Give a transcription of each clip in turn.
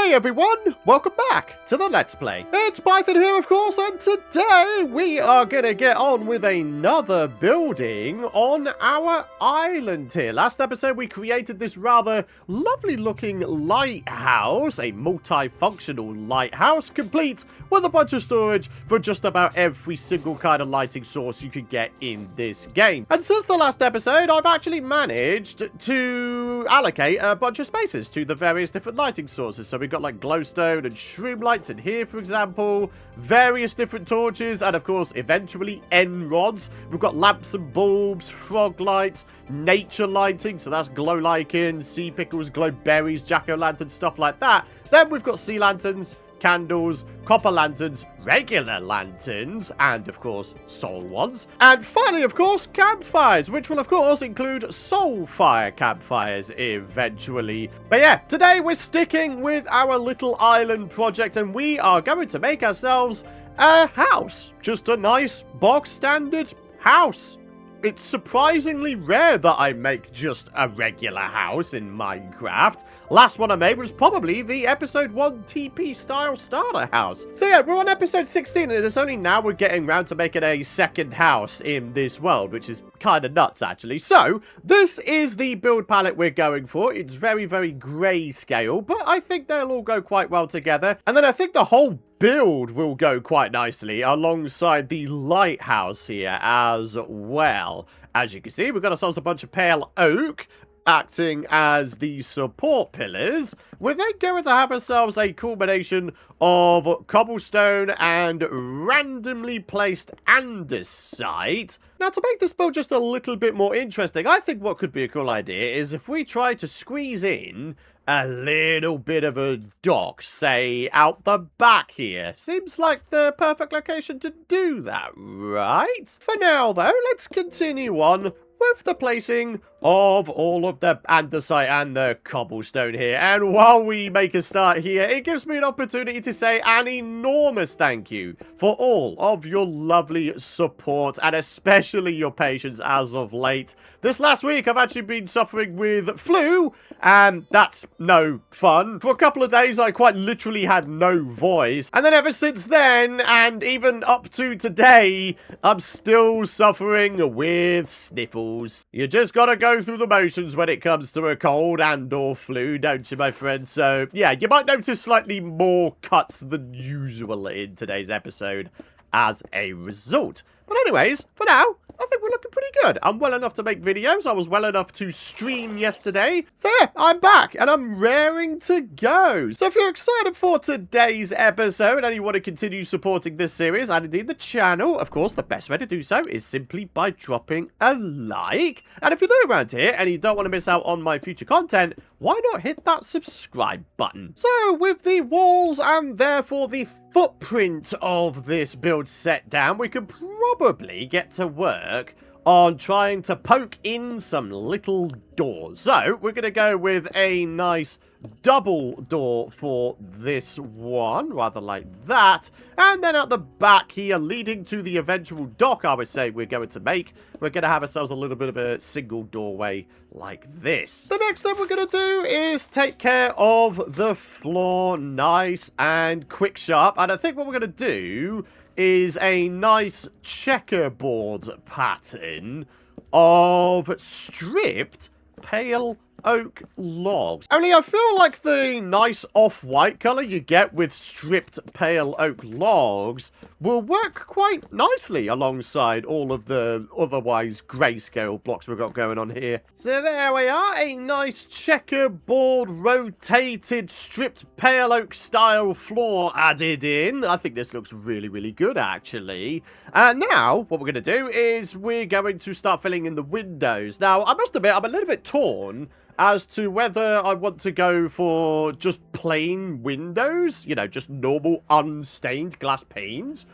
Hey everyone, welcome back to the Let's Play. It's Python here, of course, and today we are gonna get on with another building on our island here. Last episode we created this rather lovely looking lighthouse, a multifunctional lighthouse, complete with a bunch of storage for just about every single kind of lighting source you could get in this game. And since the last episode, I've actually managed to allocate a bunch of spaces to the various different lighting sources. So we've got like glowstone and shroom lights in here, for example, various different torches, and of course, eventually end rods. We've got lamps and bulbs, frog lights, nature lighting, so that's glow lichen, sea pickles, glow berries, jack-o'-lantern, stuff like that. Then we've got sea lanterns, candles, copper lanterns, regular lanterns, and of course soul ones. And finally, of course, campfires, which will of course include soul fire campfires eventually. But yeah, today we're sticking with our little island project, and we are going to make ourselves a house. Just a nice box standard house. It's surprisingly rare that I make just a regular house in Minecraft. Last one I made was probably the episode 1 TP style starter house. So yeah, we're on episode 16 and it's only now we're getting around to making a second house in this world, which is kind of nuts actually. So this is the build palette we're going for. It's very, very grayscale, but I think they'll all go quite well together. And then I think the whole build will go quite nicely alongside the lighthouse here as well. As you can see, we've got ourselves a bunch of pale oak acting as the support pillars. We're then going to have ourselves a combination of cobblestone and randomly placed andesite. Now, to make this build just a little bit more interesting, I think what could be a cool idea is if we try to squeeze in a little bit of a dock, say, out the back here. Seems like the perfect location to do that, right? For now, though, let's continue on with the placing of all of the andesite and the cobblestone here. And while we make a start here, it gives me an opportunity to say an enormous thank you for all of your lovely support and especially your patience as of late. This last week, I've actually been suffering with flu, and that's no fun. For a couple of days, I quite literally had no voice. And then ever since then, and even up to today, I'm still suffering with sniffles. You just gotta go through the motions when it comes to a cold and or flu, don't you, my friend? So, yeah, you might notice slightly more cuts than usual in today's episode as a result. But anyways, for now, I think we're looking pretty good. I'm well enough to make videos. I was well enough to stream yesterday. So yeah, I'm back and I'm raring to go. So if you're excited for today's episode and you want to continue supporting this series and indeed the channel, of course, the best way to do so is simply by dropping a like. And if you're new around here and you don't want to miss out on my future content, why not hit that subscribe button? So with the walls and therefore the footprint of this build set down, we can probably get to work on trying to poke in some little doors. So we're going to go with a nice double door for this one, rather like that. And then at the back here, leading to the eventual dock, I would say we're going to make, we're going to have ourselves a little bit of a single doorway like this. The next thing we're going to do is take care of the floor nice and quick sharp. And I think what we're going to do is a nice checkerboard pattern of stripped pale oak logs. Only I feel like the nice off-white colour you get with stripped pale oak logs will work quite nicely alongside all of the otherwise grayscale blocks we've got going on here. So there we are, a nice checkerboard rotated stripped pale oak style floor added in. I think this looks really, really good actually. And now what we're going to do is we're going to start filling in the windows. Now I must admit I'm a little bit torn as to whether I want to go for just plain windows, you know, just normal unstained glass panes,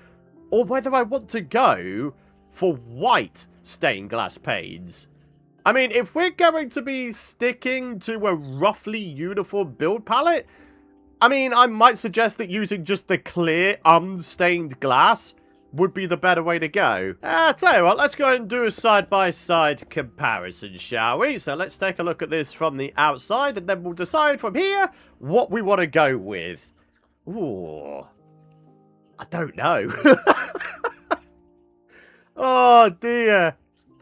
or whether I want to go for white stained glass panes. I mean, if we're going to be sticking to a roughly uniform build palette, I mean, I might suggest that using just the clear unstained glass would be the better way to go? Tell you what, let's go ahead and do a side-by-side comparison, shall we? So let's take a look at this from the outside, and then we'll decide from here what we want to go with. Ooh. I don't know. Oh, dear.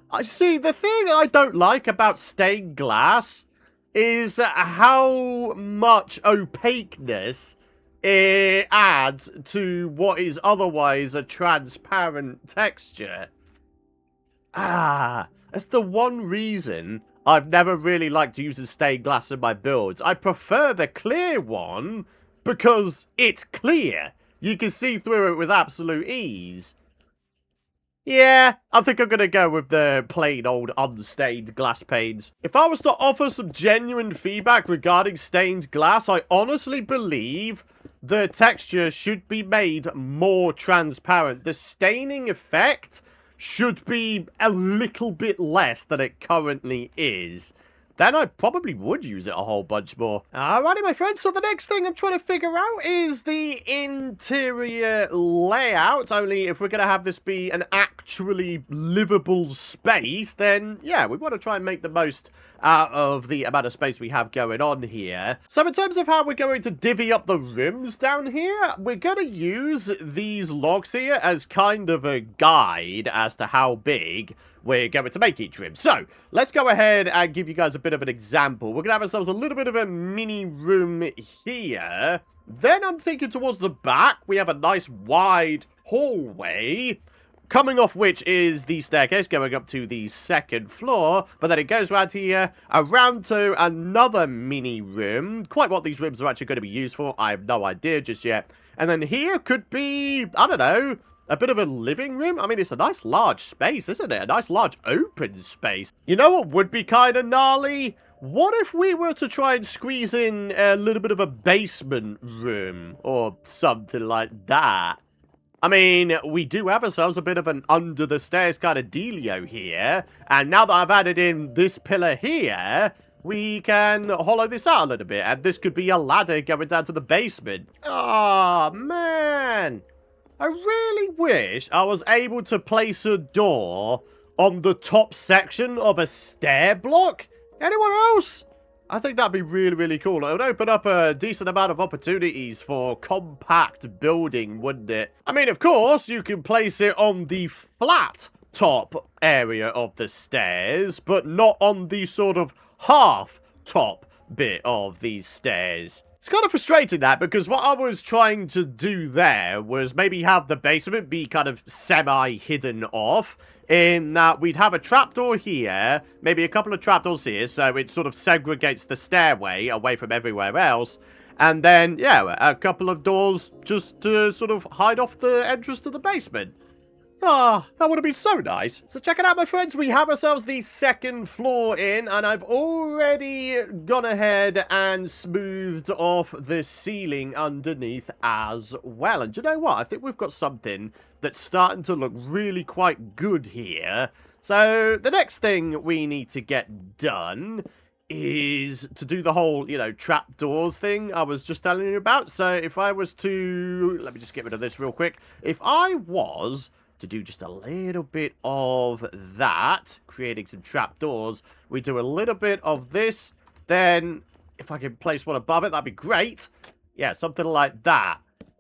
I see, the thing I don't like about stained glass is how much opaqueness it adds to what is otherwise a transparent texture. That's the one reason I've never really liked using stained glass in my builds. I prefer the clear one because it's clear. You can see through it with absolute ease. Yeah, I think I'm going to go with the plain old unstained glass panes. If I was to offer some genuine feedback regarding stained glass, I honestly believe the texture should be made more transparent. The staining effect should be a little bit less than it currently is. Then I probably would use it a whole bunch more. Alrighty, my friends, so the next thing I'm trying to figure out is the interior layout. Only if we're going to have this be an actually livable space, then yeah, we want to try and make the most out of the amount of space we have going on here. So in terms of how we're going to divvy up the rooms down here, we're going to use these logs here as kind of a guide as to how big we're going to make each room. So, let's go ahead and give you guys a bit of an example. We're going to have ourselves a little bit of a mini room here. Then I'm thinking towards the back, we have a nice wide hallway, coming off which is the staircase going up to the second floor. But then it goes around here, around to another mini room. Quite what these rooms are actually going to be used for, I have no idea just yet. And then here could be, I don't know, a bit of a living room? I mean, it's a nice large space, isn't it? A nice large open space. You know what would be kind of gnarly? What if we were to try and squeeze in a little bit of a basement room or something like that? I mean, we do have ourselves a bit of an under the stairs kind of dealio here. And now that I've added in this pillar here, we can hollow this out a little bit. And this could be a ladder going down to the basement. Oh, man. I really wish I was able to place a door on the top section of a stair block. Anyone else? I think that'd be really, really cool. It would open up a decent amount of opportunities for compact building, wouldn't it? I mean, of course, you can place it on the flat top area of the stairs, but not on the sort of half top bit of these stairs. It's kind of frustrating that, because what I was trying to do there was maybe have the basement be kind of semi-hidden off, in that we'd have a trapdoor here, maybe a couple of trapdoors here, so it sort of segregates the stairway away from everywhere else, and then, yeah, a couple of doors just to sort of hide off the entrance to the basement. Ah, that would have been so nice. So check it out, my friends. We have ourselves the second floor in, and I've already gone ahead and smoothed off the ceiling underneath as well. And do you know what? I think we've got something that's starting to look really quite good here. So the next thing we need to get done is to do the whole, you know, trapdoors thing I was just telling you about. So if I was to, let me just get rid of this real quick. If I was to do just a little bit of that, creating some trapdoors, we do a little bit of this, then if I can place one above it, that'd be great. Yeah, something like that.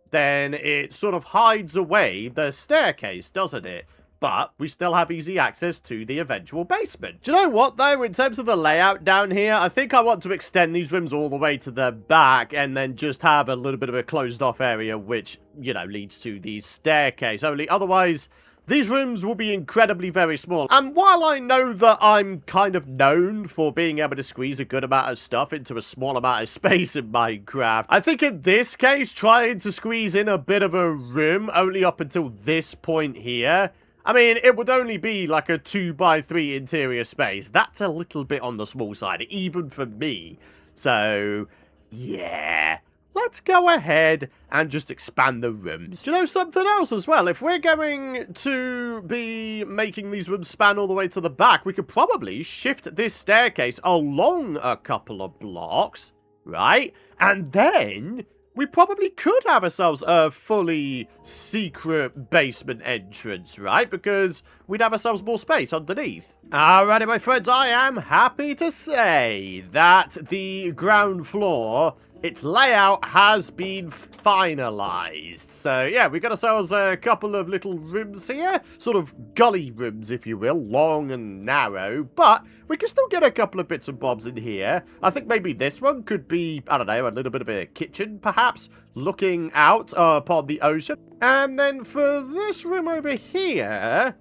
Then it sort of hides away the staircase, doesn't it? But we still have easy access to the eventual basement. Do you know what, though? In terms of the layout down here, I think I want to extend these rooms all the way to the back and then just have a little bit of a closed-off area which, you know, leads to the staircase. Only otherwise, these rooms will be incredibly very small. And while I know that I'm kind of known for being able to squeeze a good amount of stuff into a small amount of space in Minecraft, I think in this case, trying to squeeze in a bit of a room only up until this point here, I mean, it would only be like a 2x3 interior space. That's a little bit on the small side, even for me. So, yeah. Let's go ahead and just expand the rooms. Do you know something else as well? If we're going to be making these rooms span all the way to the back, we could probably shift this staircase along a couple of blocks, right? And then we probably could have ourselves a fully secret basement entrance, right? Because we'd have ourselves more space underneath. Alrighty, my friends, I am happy to say that the ground floor, its layout has been finalized. So, yeah, we got ourselves a couple of little rooms here. Sort of gully rooms, if you will. Long and narrow. But we can still get a couple of bits and bobs in here. I think maybe this one could be, I don't know, a little bit of a kitchen, perhaps. Looking out upon the ocean. And then for this room over here,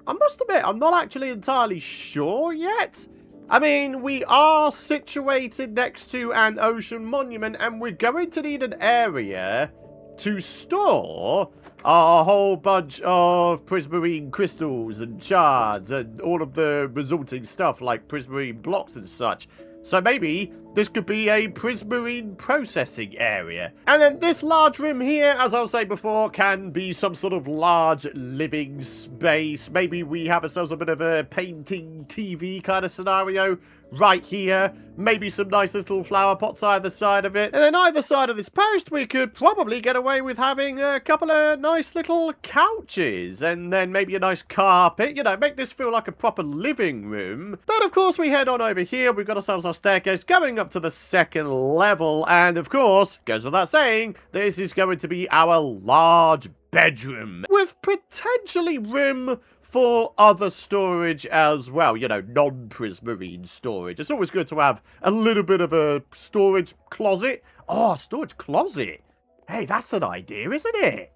I must admit, I'm not actually entirely sure yet. I mean, we are situated next to an ocean monument, and we're going to need an area to store a whole bunch of prismarine crystals and shards and all of the resulting stuff like prismarine blocks and such. So maybe this could be a prismarine processing area. And then this large room here, as I was saying before, can be some sort of large living space. Maybe we have ourselves a bit of a painting TV kind of scenario right here. Maybe some nice little flower pots either side of it. And then either side of this post, we could probably get away with having a couple of nice little couches. And then maybe a nice carpet. You know, make this feel like a proper living room. Then, of course, we head on over here. We've got ourselves our staircase going up to the second level. And, of course, goes without saying, this is going to be our large bedroom. With potentially room for other storage as well, you know, non-prismarine storage. It's always good to have a little bit of a storage closet. Oh, storage closet. Hey, that's an idea, isn't it?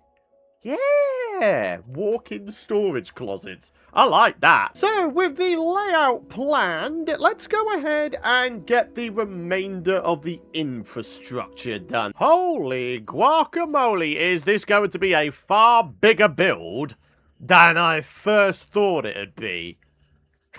Yeah, walk-in storage closets. I like that. So, with the layout planned, let's go ahead and get the remainder of the infrastructure done. Holy guacamole, is this going to be a far bigger build than I first thought it'd be.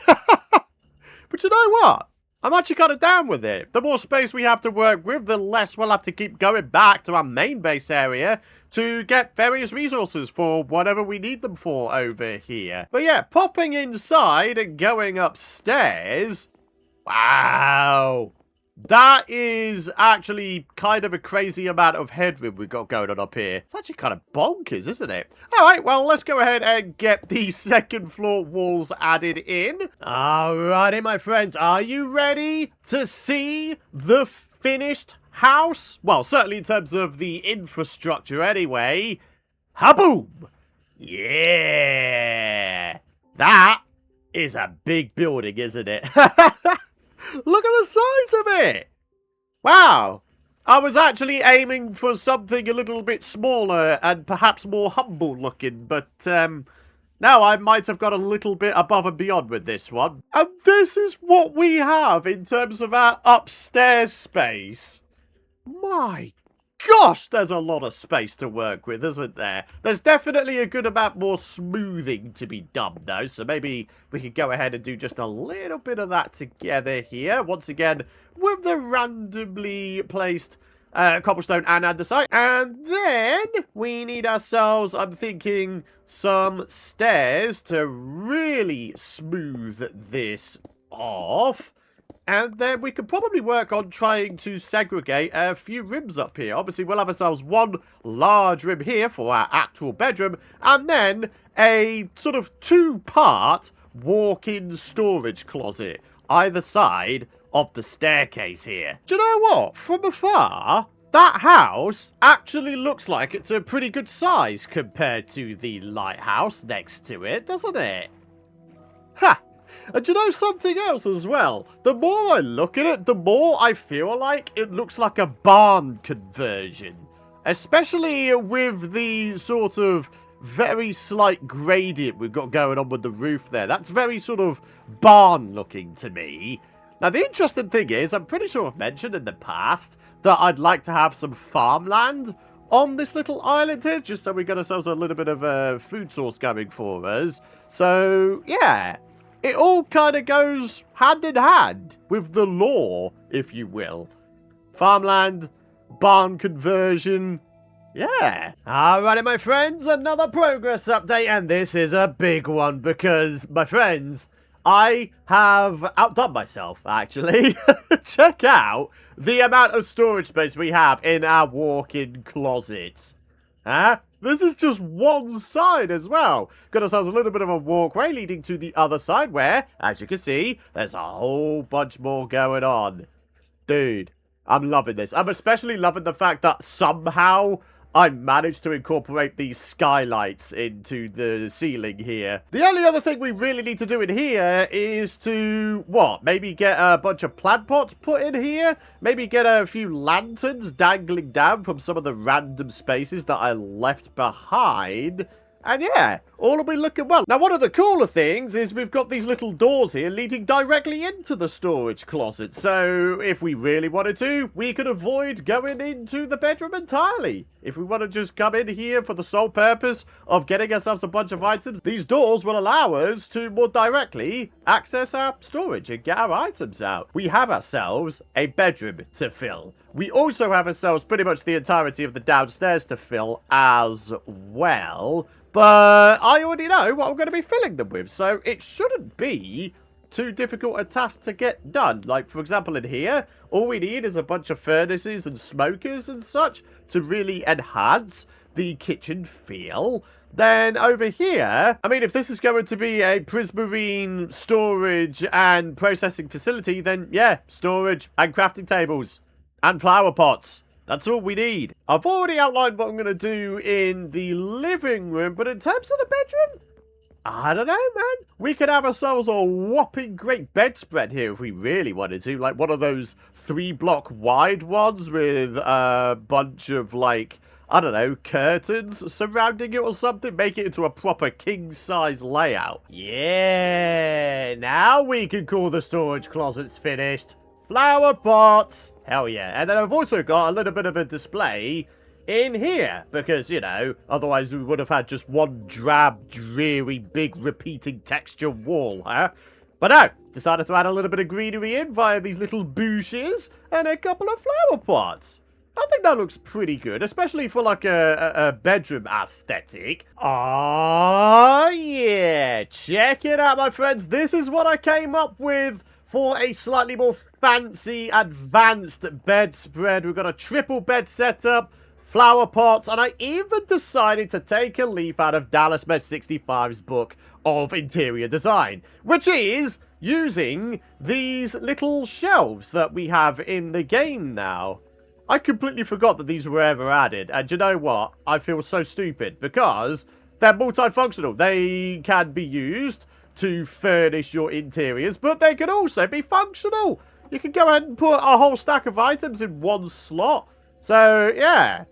But you know what? I'm actually kind of down with it. The more space we have to work with, the less we'll have to keep going back to our main base area to get various resources for whatever we need them for over here. But yeah, popping inside and going upstairs. Wow. That is actually kind of a crazy amount of headroom we've got going on up here. It's actually kind of bonkers, isn't it? Alright, well, let's go ahead and get the second floor walls added in. Alrighty, my friends, are you ready to see the finished house? Well, certainly in terms of the infrastructure anyway. Ha-boom! Yeah! That is a big building, isn't it? Look at the size of it! Wow! I was actually aiming for something a little bit smaller and perhaps more humble looking, but now I might have got a little bit above and beyond with this one. And this is what we have in terms of our upstairs space. My gosh, there's a lot of space to work with, isn't there? There's definitely a good amount more smoothing to be done, though, so maybe we could go ahead and do just a little bit of that together here. Once again, with the randomly placed cobblestone and andesite. And then we need ourselves, I'm thinking, some stairs to really smooth this off. And then we could probably work on trying to segregate a few rooms up here. Obviously, we'll have ourselves one large room here for our actual bedroom. And then a sort of two-part walk-in storage closet either side of the staircase here. Do you know what? From afar, that house actually looks like it's a pretty good size compared to the lighthouse next to it, doesn't it? Ha! And you know something else as well? The more I look at it, the more I feel like it looks like a barn conversion. Especially with the sort of very slight gradient we've got going on with the roof there. That's very sort of barn looking to me. Now the interesting thing is, I'm pretty sure I've mentioned in the past that I'd like to have some farmland on this little island here, just so we got ourselves a little bit of a food source going for us. So, yeah. It all kind of goes hand in hand with the lore, if you will. Farmland, barn conversion. Yeah. Alrighty, my friends, another progress update, and this is a big one because, my friends, I have outdone myself, actually. Check out the amount of storage space we have in our walk-in closet. Huh? This is just one side as well. Got ourselves a little bit of a walkway leading to the other side where, as you can see, there's a whole bunch more going on. Dude, I'm loving this. I'm especially loving the fact that somehow I managed to incorporate these skylights into the ceiling here. The only other thing we really need to do in here is to, what, maybe get a bunch of plant pots put in here? Maybe get a few lanterns dangling down from some of the random spaces that I left behind. And yeah, all will be looking well. Now, one of the cooler things is we've got these little doors here leading directly into the storage closet. So if we really wanted to, we could avoid going into the bedroom entirely. If we want to just come in here for the sole purpose of getting ourselves a bunch of items, these doors will allow us to more directly access our storage and get our items out. We have ourselves a bedroom to fill. We also have ourselves pretty much the entirety of the downstairs to fill as well. But I already know what I'm going to be filling them with, so it shouldn't be too difficult a task to get done. Like, for example, in here, all we need is a bunch of furnaces and smokers and such to really enhance the kitchen feel. Then over here, I mean, if this is going to be a prismarine storage and processing facility, then yeah, storage and crafting tables and flower pots. That's all we need. I've already outlined what I'm going to do in the living room, but in terms of the bedroom, I don't know, man. We could have ourselves a whopping great bedspread here if we really wanted to. Like one of those 3-block wide ones with a bunch of, like, I don't know, curtains surrounding it or something. Make it into a proper king-size layout. Yeah, now we can call the storage closets finished. Flower pots. Hell yeah. And then I've also got a little bit of a display in here. Because, you know, otherwise we would have had just one drab, dreary, big repeating texture wall, huh? But no, decided to add a little bit of greenery in via these little bushes and a couple of flower pots. I think that looks pretty good, especially for like a bedroom aesthetic. Oh yeah, check it out, my friends. This is what I came up with for a slightly more fancy, advanced bedspread. We've got a triple bed setup, flower pots, and I even decided to take a leaf out of Dallas Med 65's book of interior design, which is using these little shelves that we have in the game now. I completely forgot that these were ever added, and you know what? I feel so stupid, because they're multifunctional. They can be used to furnish your interiors, but they can also be functional. You can go ahead and put a whole stack of items in one slot. So, yeah.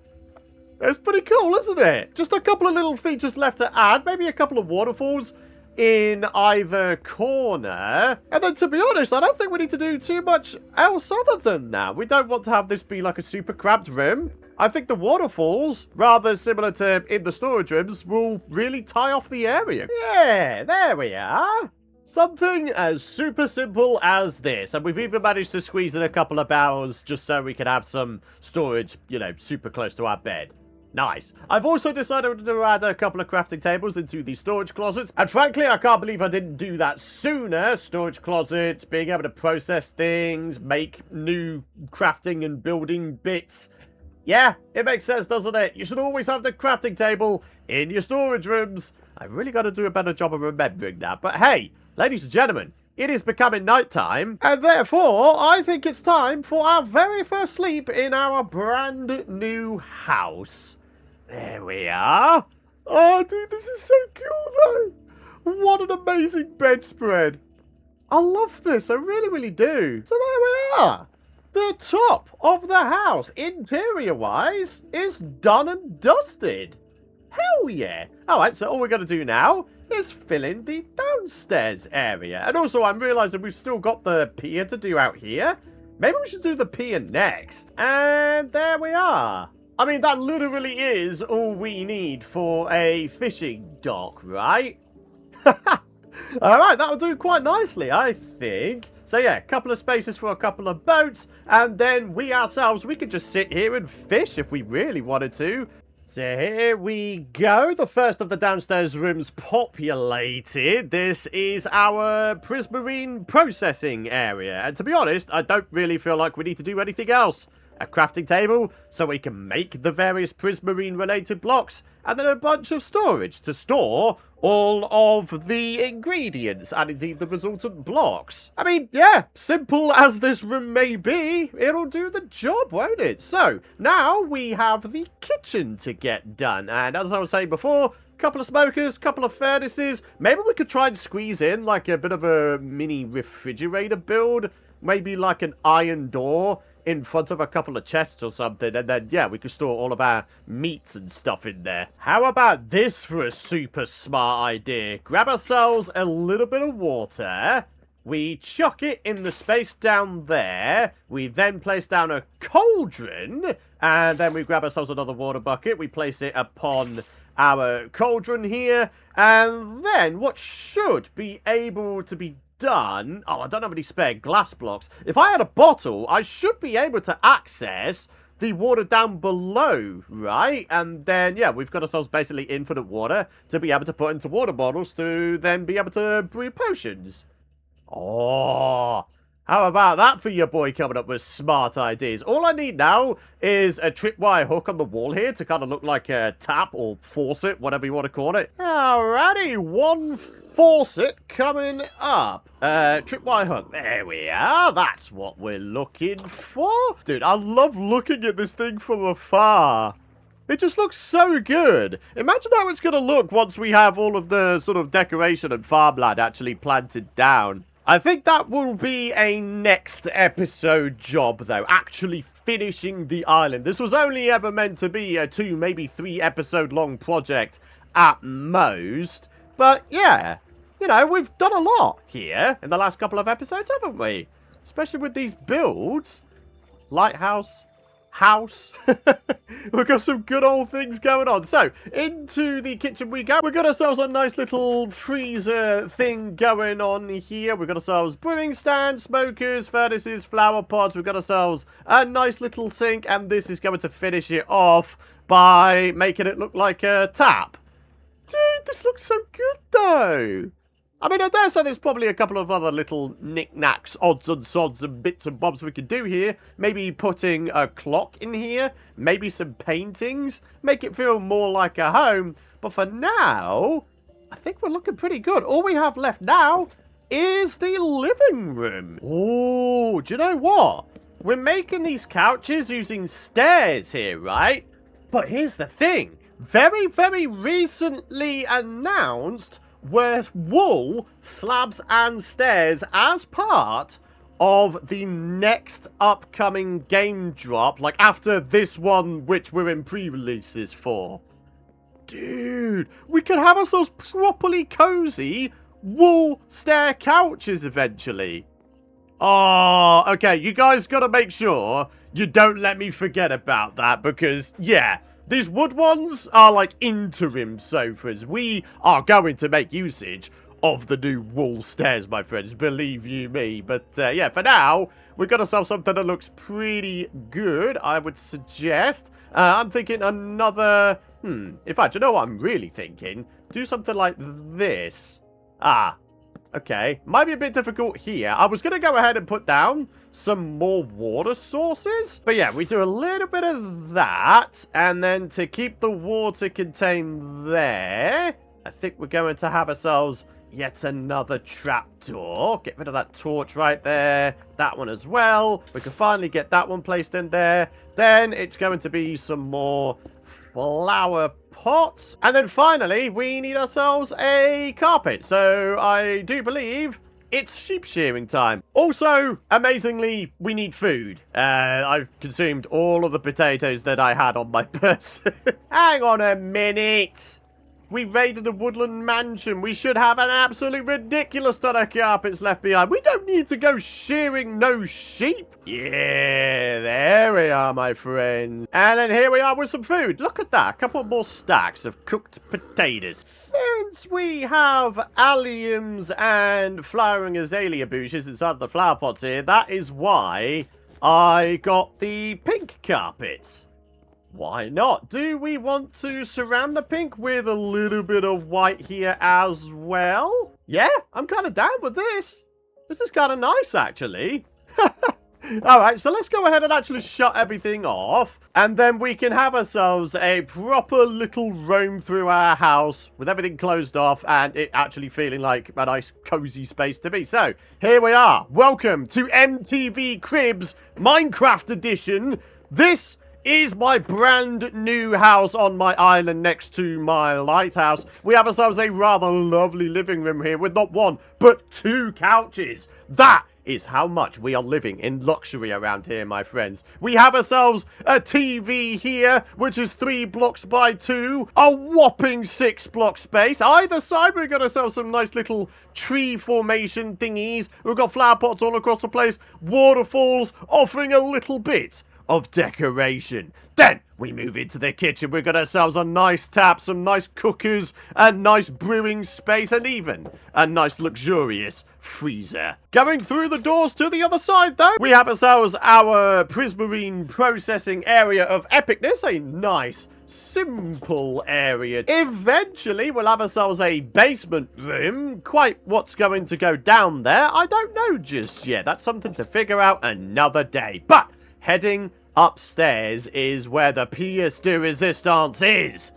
It's pretty cool, isn't it? Just a couple of little features left to add. Maybe a couple of waterfalls in either corner. And then, to be honest, I don't think we need to do too much else other than that. We don't want to have this be like a super cramped room. I think the waterfalls, rather similar to in the storage rooms, will really tie off the area. Yeah, there we are. Something as super simple as this. And we've even managed to squeeze in a couple of barrels just so we can have some storage, you know, super close to our bed. Nice. I've also decided to add a couple of crafting tables into the storage closets. And frankly, I can't believe I didn't do that sooner. Storage closets, being able to process things, make new crafting and building bits. Yeah, it makes sense, doesn't it? You should always have the crafting table in your storage rooms. I've really got to do a better job of remembering that. But hey, ladies and gentlemen, it is becoming nighttime, and therefore, I think it's time for our very first sleep in our brand new house. There we are. Oh, dude, this is so cool, though. What an amazing bedspread. I love this. I really, really do. So there we are. The top of the house, interior-wise, is done and dusted. Hell yeah. Alright, so all we're going to do now is fill in the downstairs area. And also, I'm realizing we've still got the pier to do out here. Maybe we should do the pier next. And there we are. I mean, that literally is all we need for a fishing dock, right? Alright, that'll do quite nicely, I think. So yeah, a couple of spaces for a couple of boats. And then we ourselves, we could just sit here and fish if we really wanted to. So here we go. The first of the downstairs rooms populated. This is our prismarine processing area. And to be honest, I don't really feel like we need to do anything else. A crafting table so we can make the various prismarine related blocks. And then a bunch of storage to store all of the ingredients and indeed the resultant blocks. I mean, yeah, simple as this room may be, it'll do the job, won't it? So, now we have the kitchen to get done. And as I was saying before, couple of smokers, couple of furnaces. Maybe we could try and squeeze in like a bit of a mini refrigerator build. Maybe like an iron door in front of a couple of chests or something, and then, yeah, we could store all of our meats and stuff in there. How about this for a super smart idea? Grab ourselves a little bit of water, we chuck it in the space down there, we then place down a cauldron, and then we grab ourselves another water bucket, we place it upon our cauldron here, and then what should be able to be done. Oh, I don't have any spare glass blocks. If I had a bottle, I should be able to access the water down below, right? And then, yeah, we've got ourselves basically infinite water to be able to put into water bottles to then be able to brew potions. Oh, how about that for your boy coming up with smart ideas? All I need now is a tripwire hook on the wall here to kind of look like a tap or faucet, whatever you want to call it. Alrighty, one faucet coming up. Tripwire hook. There we are. That's what we're looking for. Dude, I love looking at this thing from afar. It just looks so good. Imagine how it's going to look once we have all of the sort of decoration and farmland actually planted down. I think that will be a next episode job, though. Actually finishing the island. This was only ever meant to be a 2, maybe 3 episode long project at most. But, yeah, you know, we've done a lot here in the last couple of episodes, haven't we? Especially with these builds. Lighthouse. House. We've got some good old things going on. So, into the kitchen we go. We've got ourselves a nice little freezer thing going on here. We've got ourselves brewing stand, smokers, furnaces, flower pots. We've got ourselves a nice little sink. And this is going to finish it off by making it look like a tap. Dude, this looks so good, though. I mean, I dare say there's probably a couple of other little knickknacks, odds and sods and bits and bobs we could do here. Maybe putting a clock in here. Maybe some paintings. Make it feel more like a home. But for now, I think we're looking pretty good. All we have left now is the living room. Oh, do you know what? We're making these couches using stairs here, right? But here's the thing. Very, very recently announced were wool, slabs, and stairs as part of the next upcoming game drop, like after this one, which we're in pre-releases for. Dude, we could have ourselves properly cozy wool stair couches eventually. Oh, okay, you guys gotta make sure you don't let me forget about that, because, yeah, these wood ones are like interim sofas. We are going to make usage of the new wool stairs, my friends, believe you me. But, yeah, for now, we've got ourselves something that looks pretty good, I would suggest. I'm thinking another... in fact, you know what I'm really thinking? Do something like this. Okay, might be a bit difficult here. I was going to go ahead and put down some more water sources. But yeah, we do a little bit of that. And then to keep the water contained there, I think we're going to have ourselves yet another trapdoor. Get rid of that torch right there. That one as well. We can finally get that one placed in there. Then it's going to be some more flower pots. And then finally, we need ourselves a carpet. So I do believe it's sheep shearing time. Also, amazingly, we need food. I've consumed all of the potatoes that I had on my person. Hang on a minute. We raided a woodland mansion. We should have an absolutely ridiculous ton of carpets left behind. We don't need to go shearing no sheep. Yeah, there we are, my friends. And then here we are with some food. Look at that. A couple more stacks of cooked potatoes. Since we have alliums and flowering azalea bushes inside the flower pots here, that is why I got the pink carpet. Why not? Do we want to surround the pink with a little bit of white here as well? Yeah, I'm kind of down with this. This is kind of nice, actually. Alright, so let's go ahead and actually shut everything off. And then we can have ourselves a proper little roam through our house with everything closed off and it actually feeling like a nice cozy space to be. So, here we are. Welcome to MTV Cribs Minecraft Edition. This is my brand new house on my island next to my lighthouse. We have ourselves a rather lovely living room here with not one, but 2 couches. That is how much we are living in luxury around here, my friends. We have ourselves a TV here, which is 3 blocks by 2, a whopping 6 block space. Either side, we've got ourselves some nice little tree formation thingies. We've got flower pots all across the place, waterfalls, offering a little bit of decoration. Then we move into the kitchen. We've got ourselves a nice tap, some nice cookers, a nice brewing space, and even a nice luxurious freezer. Going through the doors to the other side, though, we have ourselves our prismarine processing area of epicness, a nice simple area. Eventually, we'll have ourselves a basement room. Quite what's going to go down there, I don't know just yet. That's something to figure out another day. But heading upstairs is where the pièce de résistance is.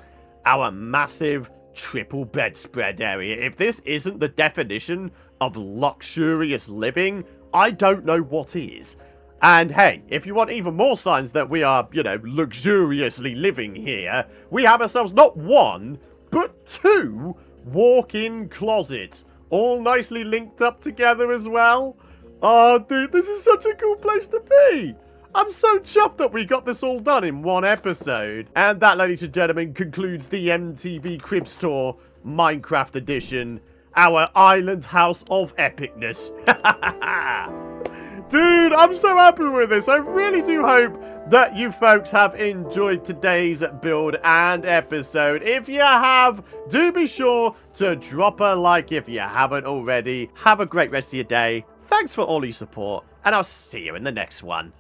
Our massive triple bedspread area. If this isn't the definition of luxurious living, I don't know what is. And hey, if you want even more signs that we are, you know, luxuriously living here, we have ourselves not 1, but 2 walk-in closets. All nicely linked up together as well. Oh, dude, this is such a cool place to be. I'm so chuffed that we got this all done in 1 episode. And that, ladies and gentlemen, concludes the MTV Cribs Tour Minecraft Edition. Our island house of epicness. Dude, I'm so happy with this. I really do hope that you folks have enjoyed today's build and episode. If you have, do be sure to drop a like if you haven't already. Have a great rest of your day. Thanks for all your support, and I'll see you in the next one.